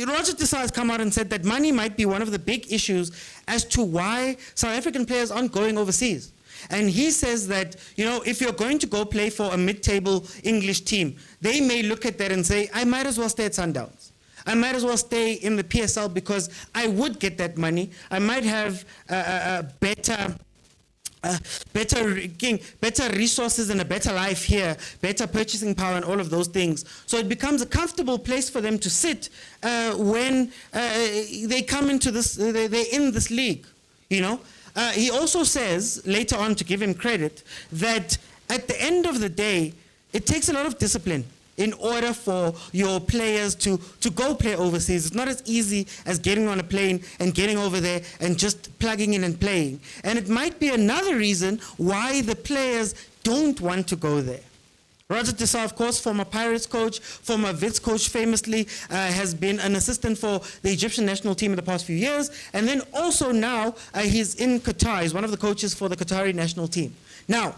Roger Desai has come out and said that money might be one of the big issues as to why South African players aren't going overseas. And he says that, if you're going to go play for a mid-table English team, they may look at that and say, I might as well stay at Sundowns. I might as well stay in the PSL because I would get that money. I might have better resources and a better life here, better purchasing power and all of those things. So it becomes a comfortable place for them to sit when they come into this, they're in this league, He also says, later on, to give him credit, that at the end of the day, it takes a lot of discipline in order for your players to go play overseas. It's not as easy as getting on a plane and getting over there and just plugging in and playing. And it might be another reason why the players don't want to go there. Roger Desai, of course, former Pirates coach, former Wits coach famously, has been an assistant for the Egyptian national team in the past few years. And then also now he's in Qatar. He's one of the coaches for the Qatari national team. Now,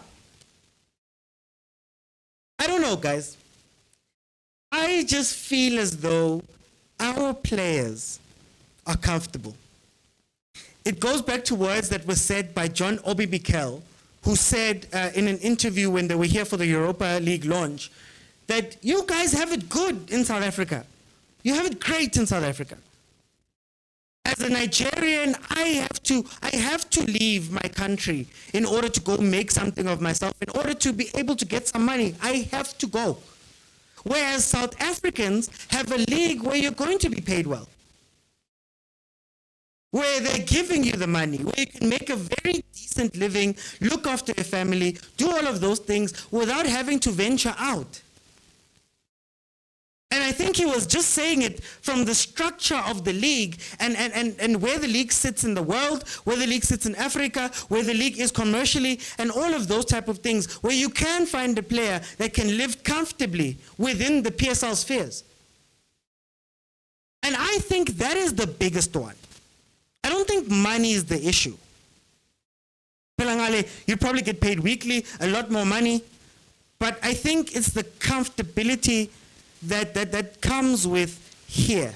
I don't know, guys. I just feel as though our players are comfortable. It goes back to words that were said by John Obi Mikel, who said in an interview when they were here for the Europa League launch, that you guys have it good in South Africa. You have it great in South Africa. As a Nigerian, I have to leave my country in order to go make something of myself. In order to be able to get some money, I have to go. Whereas South Africans have a league where you're going to be paid well, where they're giving you the money, where you can make a very decent living, look after your family, do all of those things without having to venture out. And I think he was just saying it from the structure of the league and where the league sits in the world, where the league sits in Africa, where the league is commercially, and all of those type of things, where you can find a player that can live comfortably within the PSL spheres. And I think that is the biggest one. I don't think money is the issue. You probably get paid weekly, a lot more money, but I think it's the comfortability that comes with here.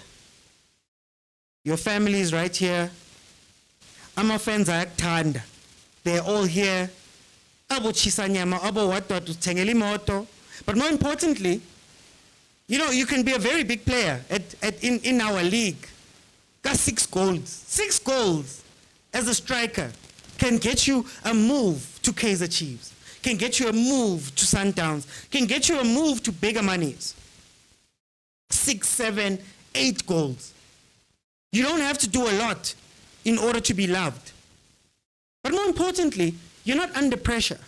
Your family is right here. Ama friends are tanda. They're all here. Abo chisanyama, abo what uthengela imoto. But more importantly, you can be a very big player in our league. Got 6 goals. 6 goals as a striker can get you a move to Kaizer Chiefs, can get you a move to Sundowns, can get you a move to bigger monies. 6, 7, 8 goals. You don't have to do a lot in order to be loved. But more importantly, you're not under pressure.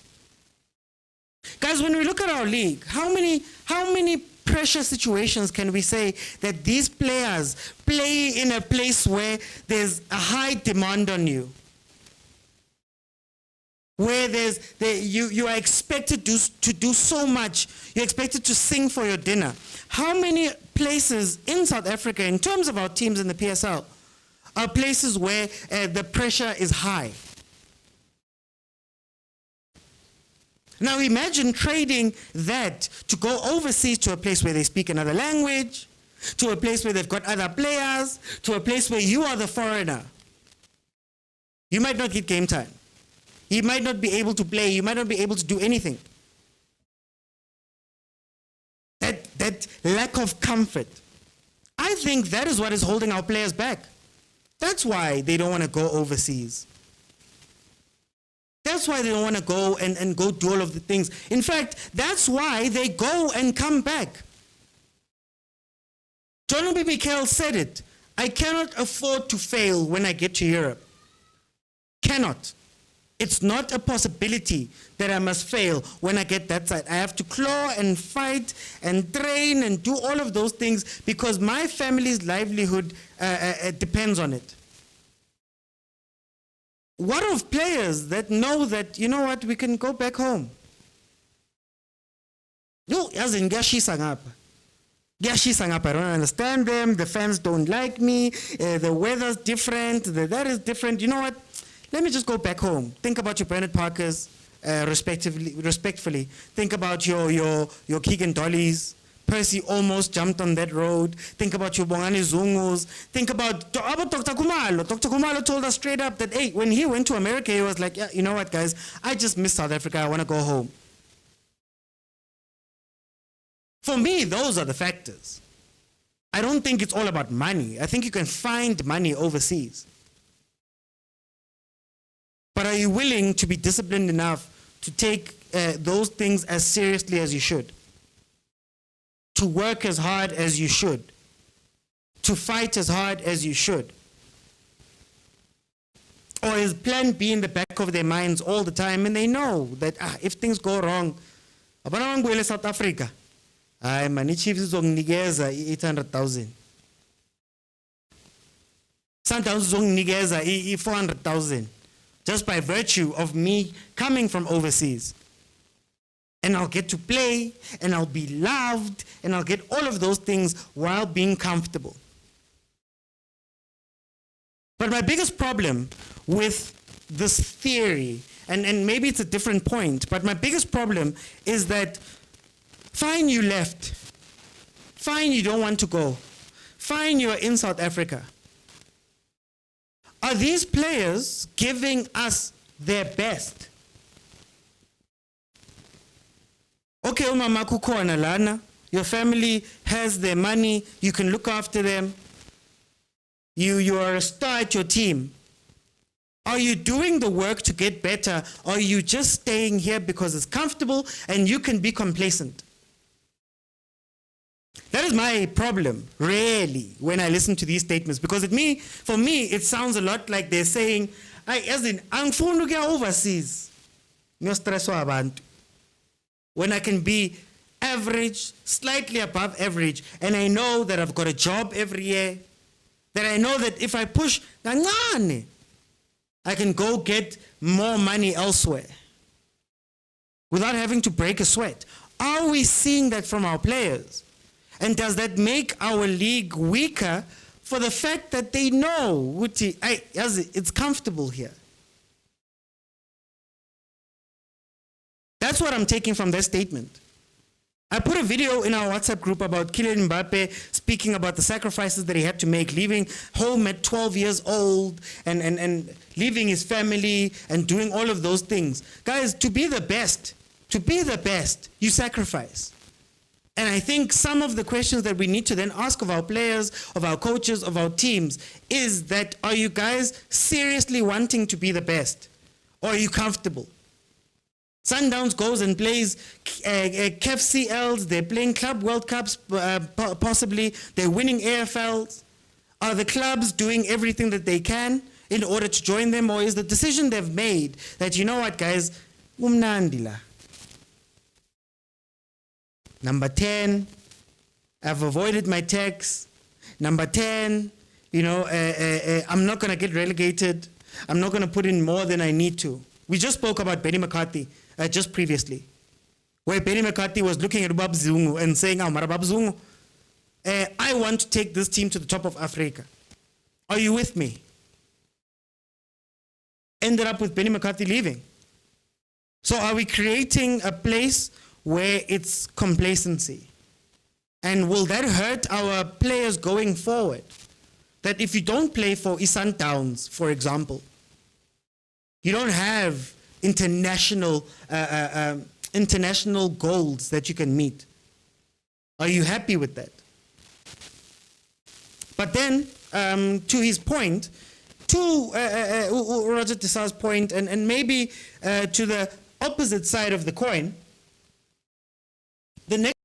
Guys, when we look at our league, how many pressure situations can we say that these players play in a place where there's a high demand on you? Where you are expected to do so much. You're expected to sing for your dinner. How many places in South Africa, in terms of our teams in the PSL, are places where the pressure is high? Now imagine trading that to go overseas to a place where they speak another language, to a place where they've got other players, to a place where you are the foreigner. You might not get game time. You might not be able to play. You might not be able to do anything. That lack of comfort. I think that is what is holding our players back. That's why they don't want to go overseas. That's why they don't want to go and go do all of the things. In fact, that's why they go and come back. John Obi Mikel said it. I cannot afford to fail when I get to Europe. Cannot. It's not a possibility that I must fail when I get that side. I have to claw and fight and train and do all of those things because my family's livelihood depends on it. What of players that know that, you know what, we can go back home? No, as in ngiyashisa ngapha. I don't understand them. The fans don't like me. The weather's different. That is different. You know what? Let me just go back home. Think about your Bernard Parkers, respectfully. Think about your Keegan Dollys. Percy almost jumped on that road. Think about your Bongani Zungus. Think about Dr. Kumalo. Dr. Kumalo told us straight up that, hey, when he went to America, he was like, yeah, you know what, guys? I just miss South Africa. I want to go home. For me, those are the factors. I don't think it's all about money. I think you can find money overseas. But are you willing to be disciplined enough to take those things as seriously as you should? To work as hard as you should? To fight as hard as you should? Or is plan B in the back of their minds all the time and they know that if things go wrong, abana South Africa, Mani Chiefs izonginikeza 800,000. Sundowns izonginikeza 400,000. Just by virtue of me coming from overseas. And I'll get to play, and I'll be loved, and I'll get all of those things while being comfortable. But my biggest problem with this theory, and maybe it's a different point, but my biggest problem is that fine, you left. Fine, you don't want to go. Fine, you're in South Africa. Are these players giving us their best? Okay, umama kukhona lana. Your family has their money. You can look after them. You are a star at your team. Are you doing the work to get better? Or are you just staying here because it's comfortable and you can be complacent? That is my problem, really, when I listen to these statements. Because for me, it sounds a lot like they're saying, as in, angifuni ukuya overseas. Ngiyostreswa abantu. When I can be average, slightly above average, and I know that I've got a job every year, that I know that if I push, I can go get more money elsewhere without having to break a sweat. Are we seeing that from our players? And does that make our league weaker for the fact that they know it's comfortable here? That's what I'm taking from their statement. I put a video in our WhatsApp group about Kylian Mbappe speaking about the sacrifices that he had to make, leaving home at 12 years old and leaving his family and doing all of those things. Guys, to be the best, you sacrifice. And I think some of the questions that we need to then ask of our players, of our coaches, of our teams, is that, are you guys seriously wanting to be the best? Or are you comfortable? Sundowns goes and plays CAF CLs, they're playing Club World Cups possibly, they're winning AFLs. Are the clubs doing everything that they can in order to join them? Or is the decision they've made that, you know what guys, umnandila. Number 10, I've avoided my tax. Number 10, I'm not going to get relegated. I'm not going to put in more than I need to. We just spoke about Benny McCarthy just previously, where Benny McCarthy was looking at Bab Zungu and saying, Marabab Zungu, I want to take this team to the top of Africa. Are you with me? Ended up with Benny McCarthy leaving. So are we creating a place where it's complacency? And will that hurt our players going forward? That if you don't play for Sundowns, for example, you don't have international goals that you can meet. Are you happy with that? But then, to his point, to Roger Tissa's point, and maybe to the opposite side of the coin, the next